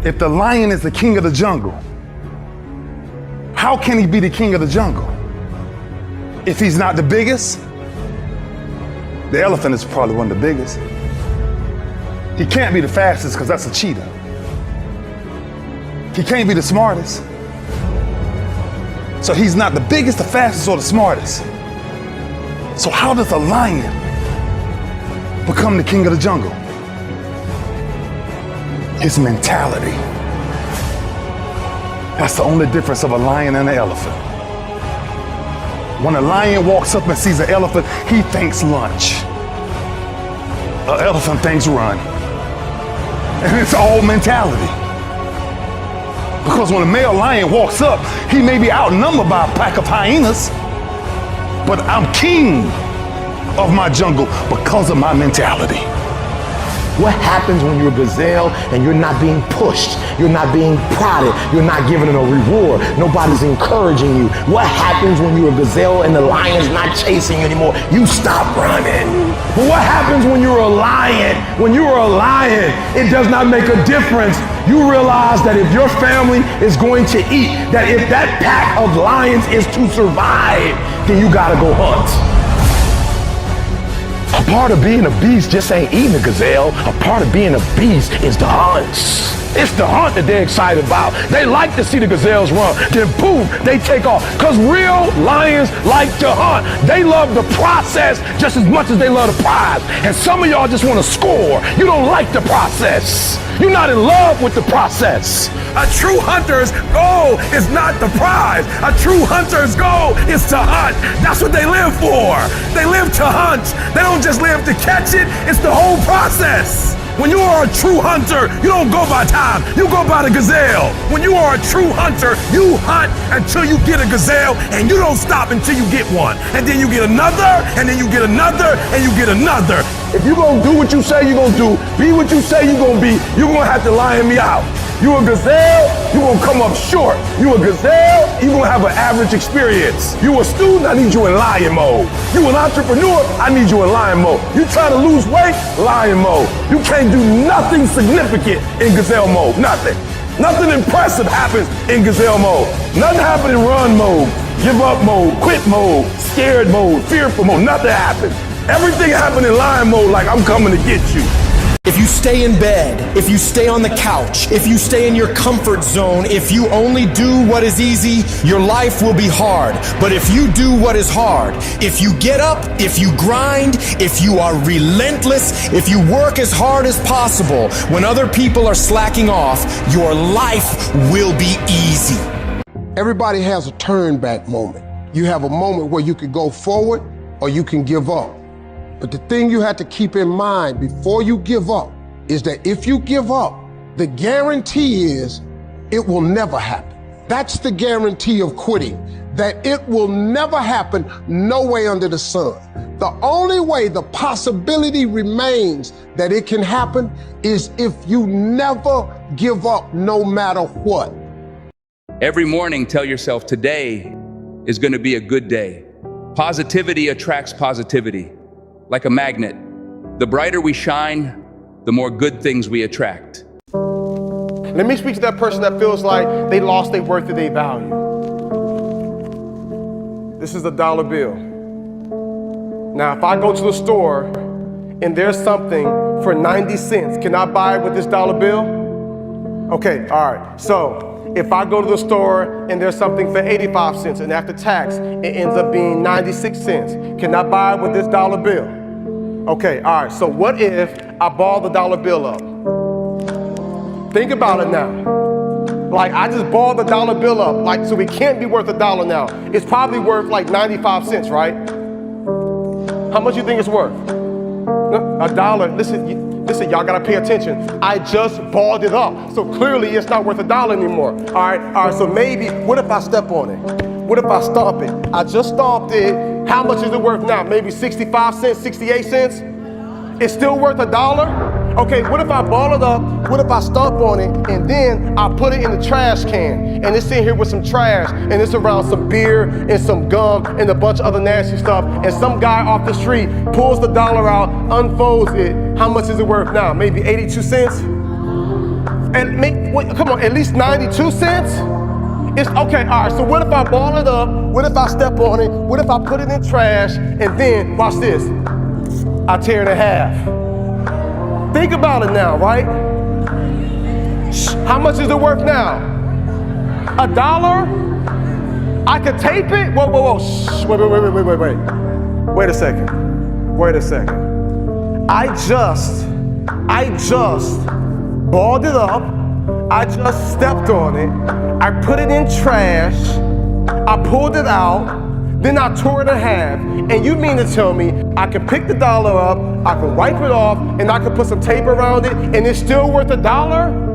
If the lion is the king of the jungle, how can he be the king of the jungle? If he's not the biggest, the elephant is probably one of the biggest. He can't be the fastest because that's a cheetah. He can't be the smartest. So he's not the biggest, the fastest, or the smartest. So how does a lion become the king of the jungle? His mentality. That's the only difference of a lion and an elephant. When a lion walks up and sees an elephant, he thinks lunch. An elephant thinks run. And it's all mentality. Because when a male lion walks up, he may be outnumbered by a pack of hyenas, but I'm king of my jungle because of my mentality. What happens when you're a gazelle and you're not being pushed, you're not being prodded, you're not given a reward, nobody's encouraging you? What happens when you're a gazelle and the lion's not chasing you anymore? You stop running. But what happens when you're a lion? When you are a lion, it does not make a difference. You realize that if your family is going to eat, that if that pack of lions is to survive, then you gotta go hunt. A part of being a beast just ain't eating a gazelle. A part of being a beast is the hunts. It's the hunt that they're excited about. They like to see the gazelles run. Then boom, they take off. Because real lions like to hunt. They love the process just as much as they love the prize. And some of y'all just want to score. You don't like the process. You're not in love with the process. A true hunter's goal is not the prize. A true hunter's goal is to hunt. That's what they live for. They live to hunt. They don't just live to catch it. It's the whole process. When you are a true hunter, you don't go by time, you go by the gazelle. When you are a true hunter, you hunt until you get a gazelle, and you don't stop until you get one. And then you get another, and then you get another, and you get another. If you're gonna do what you say you're gonna do, be what you say you're gonna be, you're gonna have to lion me out. You a gazelle, you gonna come up short. You a gazelle, you gonna have an average experience. You a student, I need you in lion mode. You an entrepreneur, I need you in lion mode. You trying to lose weight, lion mode. You can't do nothing significant in gazelle mode, nothing. Nothing impressive happens in gazelle mode. Nothing happens in run mode, give up mode, quit mode, scared mode, fearful mode, nothing happens. Everything happens in lion mode like I'm coming to get you. If you stay in bed, if you stay on the couch, if you stay in your comfort zone, if you only do what is easy, your life will be hard. But if you do what is hard, if you get up, if you grind, if you are relentless, if you work as hard as possible, when other people are slacking off, your life will be easy. Everybody has a turn back moment. You have a moment where you could go forward or you can give up. But the thing you have to keep in mind before you give up is that if you give up, the guarantee is it will never happen. That's the guarantee of quitting, that it will never happen no way under the sun. The only way the possibility remains that it can happen is if you never give up no matter what. Every morning, tell yourself today is going to be a good day. Positivity attracts positivity. Like a magnet, the brighter we shine, the more good things we attract. Let me speak to that person that feels like they lost their worth or their value. This is a dollar bill. Now, if I go to the store and there's something for 90 cents, can I buy it with this dollar bill? Okay, all right. So if I go to the store and there's something for 85 cents and after tax, it ends up being 96 cents, can I buy it with this dollar bill? Okay, all right, so what if I ball the dollar bill up? Think about it now. Like, I just balled the dollar bill up, like, so it can't be worth $1 now. It's probably worth like 95 cents, right? How much you think it's worth? $1. Listen, y'all gotta pay attention. I just balled it up, so clearly it's not worth $1 anymore. All right, so maybe, what if I step on it? What if I stomp it? I just stomped it. How much is it worth now? Maybe 65 cents, 68 cents? It's still worth $1? Okay, what if I ball it up? What if I stomp on it and then I put it in the trash can and it's in here with some trash and it's around some beer and some gum and a bunch of other nasty stuff and some guy off the street pulls the dollar out, unfolds it. How much is it worth now? Maybe 82 cents? come on, at least 92 cents? It's okay, all right, so what if I ball it up? What if I step on it? What if I put it in trash? And then, watch this, I tear it in half. Think about it now, right? How much is it worth now? $1? I could tape it? Whoa. Shh. Wait. Wait a second. I just balled it up. I just stepped on it. I put it in trash. I pulled it out. Then I tore it in half. And you mean to tell me I can pick the dollar up, I can wipe it off, and I can put some tape around it, and it's still worth $1?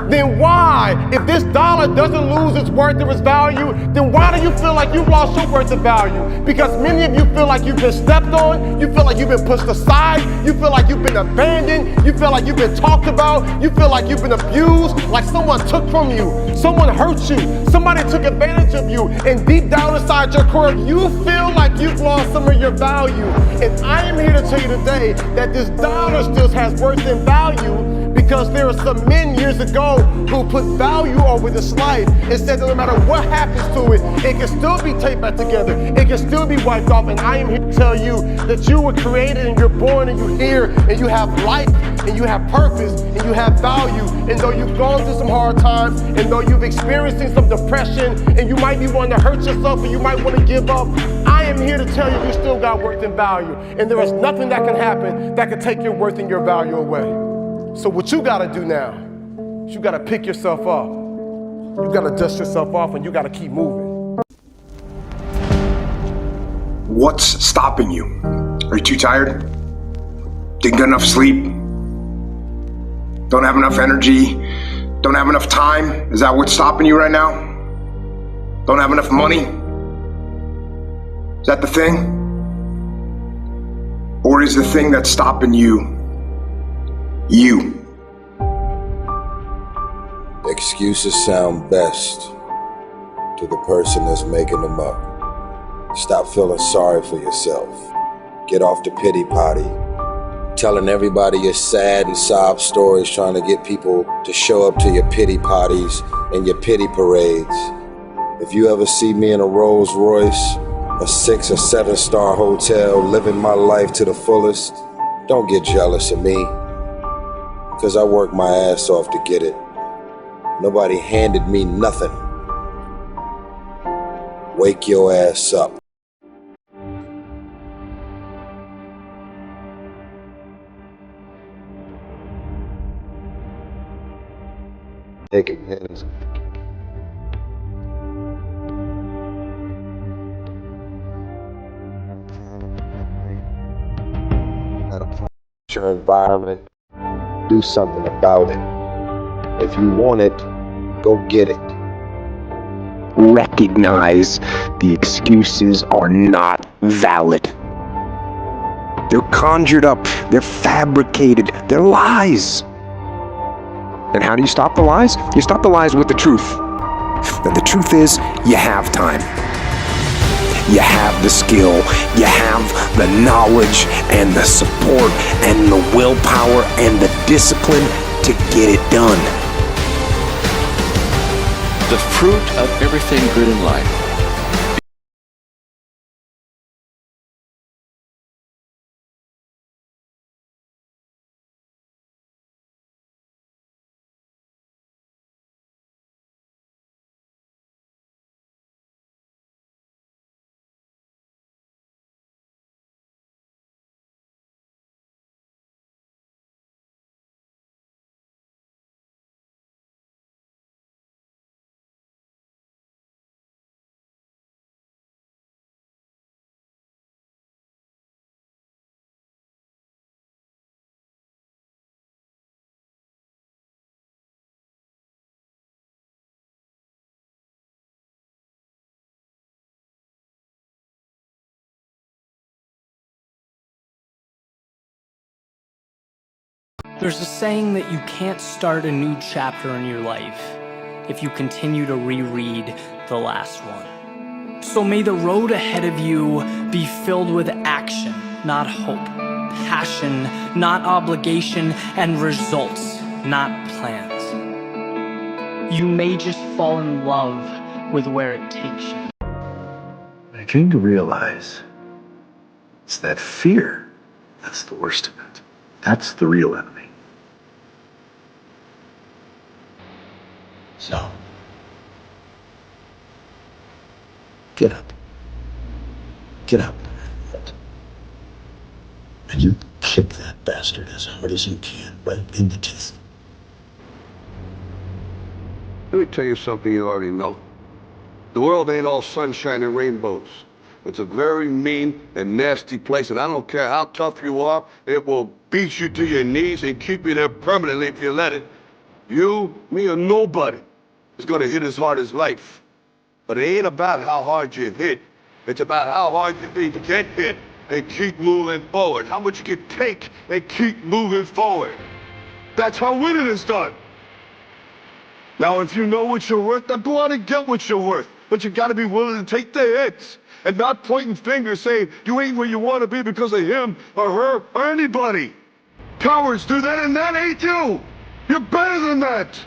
Then why, if this dollar doesn't lose its worth or its value, then why do you feel like you've lost your worth of value? Because many of you feel like you've been stepped on, you feel like you've been pushed aside, you feel like you've been abandoned, you feel like you've been talked about, you feel like you've been abused, like someone took from you, someone hurt you, somebody took advantage of you, and deep down inside your core, you feel like you've lost some of your value. And I am here to tell you today that this dollar still has worth and value, because there are some men years ago who put value over this life and said that no matter what happens to it, it can still be taped back together, it can still be wiped off. And I am here to tell you that you were created and you're born and you're here and you have life and you have purpose and you have value. And though you've gone through some hard times and though you've experienced some depression and you might be wanting to hurt yourself and you might want to give up, I am here to tell you still got worth and value. And there is nothing that can happen that can take your worth and your value away. So what you gotta do now is you gotta pick yourself up. You gotta dust yourself off and you gotta keep moving. What's stopping you? Are you too tired? Didn't get enough sleep? Don't have enough energy? Don't have enough time? Is that what's stopping you right now? Don't have enough money? Is that the thing? Or is the thing that's stopping you? You. Excuses sound best to the person that's making them up. Stop feeling sorry for yourself. Get off the pity potty. Telling everybody your sad and sob stories, trying to get people to show up to your pity potties and your pity parades. If you ever see me in a Rolls Royce, a 6 or 7-star hotel, living my life to the fullest, don't get jealous of me. Because I worked my ass off to get it. Nobody handed me nothing. Wake your ass up. Taking hands. Your environment. Do something about it. If you want it, go get it. Recognize the excuses are not valid. They're conjured up, they're fabricated, they're lies. And how do you stop the lies? You stop the lies with the truth. And the truth is, you have time. You have the skill, you have the knowledge and the support and the willpower and the discipline to get it done. The fruit of everything good in life. There's a saying that you can't start a new chapter in your life if you continue to reread the last one. So may the road ahead of you be filled with action, not hope, passion, not obligation, and results, not plans. You may just fall in love with where it takes you. I came to realize it's that fear that's the worst of it. That's the real enemy. So, get up. Get up. And you kick that bastard as hard as you can, right in the teeth. Let me tell you something you already know. The world ain't all sunshine and rainbows. It's a very mean and nasty place, and I don't care how tough you are, it will beat you to your knees and keep you there permanently if you let it. You, me, or nobody is gonna hit as hard as life. But it ain't about how hard you hit. It's about how hard you be to get hit and keep moving forward. How much you can take and keep moving forward. That's how winning is done. Now, if you know what you're worth, then go out and get what you're worth. But you gotta be willing to take the hits and not pointing fingers saying you ain't where you want to be because of him or her or anybody. Cowards do that, and that ain't you. You're better than that.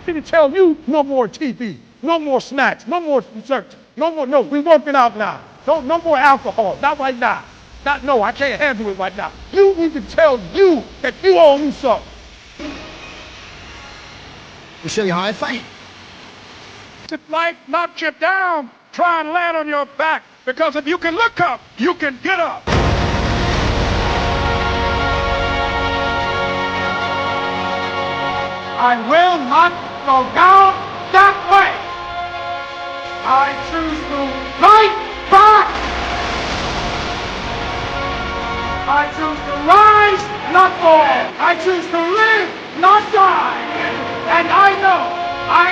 I need to tell you no more TV, no more snacks, no more desserts, no, we working out now. No more alcohol, not right now. No, I can't handle it right now. You need to tell you that you owe me something. We show you how I fight. If life knocks you down, try and land on your back, because if you can look up, you can get up. I will not go down that way. I choose to fight back. I choose to rise, not fall. I choose to live, not die. And I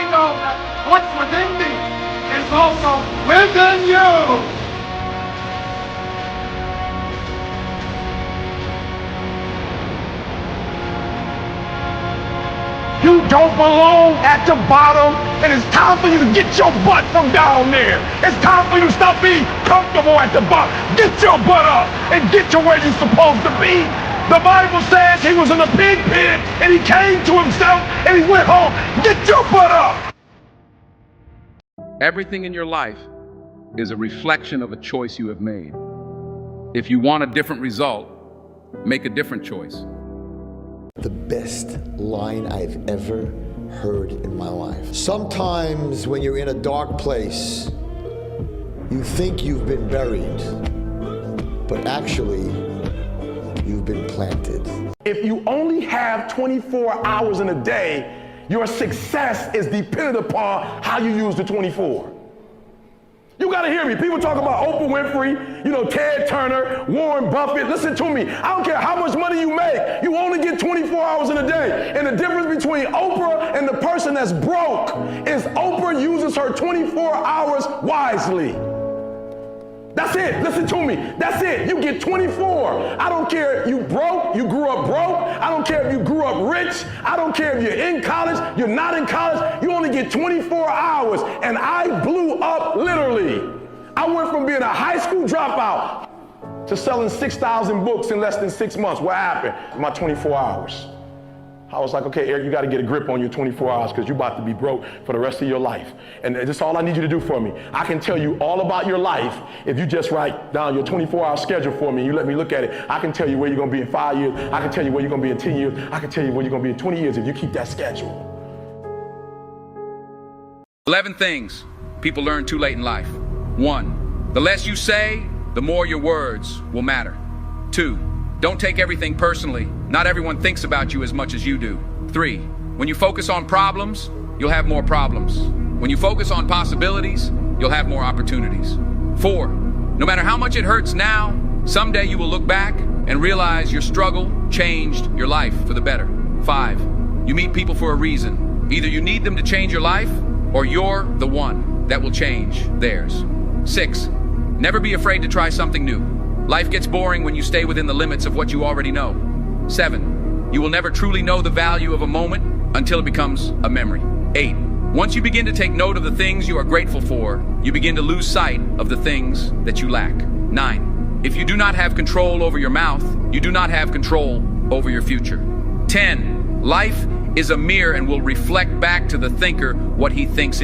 know that what's within me is also within you. You don't belong at the bottom, and it's time for you to get your butt from down there. It's time for you to stop being comfortable at the bottom. Get your butt up and get to where you're supposed to be. The Bible says he was in a pig pit, and he came to himself, and he went home. Get your butt up. Everything in your life is a reflection of a choice you have made. If you want a different result, make a different choice. The best line I've ever heard in my life. Sometimes when you're in a dark place, you think you've been buried, but actually, you've been planted. If you only have 24 hours in a day, your success is dependent upon how you use the 24. You gotta hear me. People talk about Oprah Winfrey, Ted Turner, Warren Buffett. Listen to me. I don't care how much money you make. You only get 24 hours in a day. And the difference between Oprah and the person that's broke is Oprah uses her 24 hours wisely. That's it. Listen to me. That's it. You get 24. I don't care if you broke, you grew up broke. I don't care if you grew up rich. I don't care if you're in college, you're not in college. You only get 24 hours. And I blew up literally. I went from being a high school dropout to selling 6,000 books in less than 6 months. What happened? My 24 hours. I was like, okay, Eric, you got to get a grip on your 24 hours because you're about to be broke for the rest of your life. And this is all I need you to do for me. I can tell you all about your life if you just write down your 24-hour schedule for me and you let me look at it. I can tell you where you're going to be in 5 years. I can tell you where you're going to be in 10 years. I can tell you where you're going to be in 20 years if you keep that schedule. 11 things people learn too late in life. 1, the less you say, the more your words will matter. 2, don't take everything personally. Not everyone thinks about you as much as you do. 3, when you focus on problems, you'll have more problems. When you focus on possibilities, you'll have more opportunities. 4, no matter how much it hurts now, someday you will look back and realize your struggle changed your life for the better. 5, you meet people for a reason. Either you need them to change your life, or you're the one that will change theirs. 6, never be afraid to try something new. Life gets boring when you stay within the limits of what you already know. 7, you will never truly know the value of a moment until it becomes a memory. 8, once you begin to take note of the things you are grateful for, you begin to lose sight of the things that you lack. 9, if you do not have control over your mouth, you do not have control over your future. 10, life is a mirror and will reflect back to the thinker what he thinks